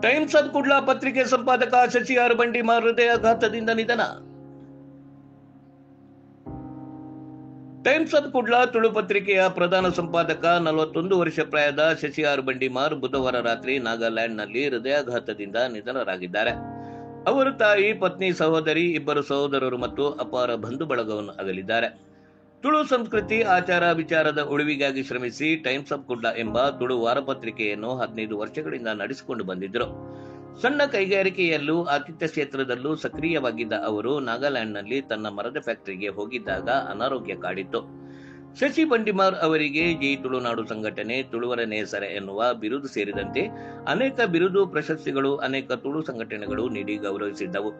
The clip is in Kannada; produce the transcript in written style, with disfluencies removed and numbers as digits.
ಟೈಮ್ಸ್ ಆಫ್ ಕುಡ್ಲ ಪತ್ರಿಕೆ ಸಂಪಾದಕ ಶಶಿ ಆರ್ ಬಂಡಿಮಾರ್ ಹೃದಯಾಘಾತದಿಂದ ನಿಧನ. ಟೈಮ್ಸ್ ಆಫ್ ಕುಡ್ಲ ತುಳು ಪತ್ರಿಕೆಯ ಪ್ರಧಾನ ಸಂಪಾದಕ 41 ವರ್ಷ ಪ್ರಾಯದ ಶಶಿ ಆರ್ ಬಂಡಿಮಾರ್ ಬುಧವಾರ ರಾತ್ರಿ ನಾಗಾಲ್ಯಾಂಡ್ನಲ್ಲಿ ಹೃದಯಾಘಾತದಿಂದ ನಿಧನರಾಗಿದ್ದಾರೆ. ಅವರು ತಾಯಿ, ಪತ್ನಿ, ಸಹೋದರಿ, ಇಬ್ಬರು ಸಹೋದರರು ಮತ್ತು ಅಪಾರ ಬಂಧು ಬಳಗವನ್ನು ಅಗಲಿದ್ದಾರೆ. ತುಳು ಸಂಸ್ಕೃತಿ, ಆಚಾರ, ವಿಚಾರದ ಉಳಿವಿಗಾಗಿ ಶ್ರಮಿಸಿ ಟೈಮ್ಸ್ ಆಫ್ ಕುಡ್ಲ ಎಂಬ ತುಳು ವಾರಪತ್ರಿಕೆಯನ್ನು 15 ವರ್ಷಗಳಿಂದ ನಡೆಸಿಕೊಂಡು ಬಂದಿದ್ದರು. ಸಣ್ಣ ಕೈಗಾರಿಕೆಯಲ್ಲೂ ಆತಿಥ್ಯ ಕ್ಷೇತ್ರದಲ್ಲೂ ಸಕ್ರಿಯವಾಗಿದ್ದ ಅವರು ನಾಗಾಲ್ಯಾಂಡ್ನಲ್ಲಿ ತನ್ನ ಮರದ ಫ್ಯಾಕ್ಟರಿಗೆ ಹೋಗಿದ್ದಾಗ ಅನಾರೋಗ್ಯ ಕಾಡಿತ್ತು. ಶಶಿ ಬಂಡಿಮಾರ್ ಅವರಿಗೆ ಜೈ ತುಳುನಾಡು ಸಂಘಟನೆ, ತುಳುವರ ನೇಸರ ಎನ್ನುವ ಬಿರುದು ಸೇರಿದಂತೆ ಅನೇಕ ಬಿರುದು, ಪ್ರಶಸ್ತಿಗಳು ಅನೇಕ ತುಳು ಸಂಘಟನೆಗಳು ನೀಡಿ ಗೌರವಿಸಿದ್ದವು.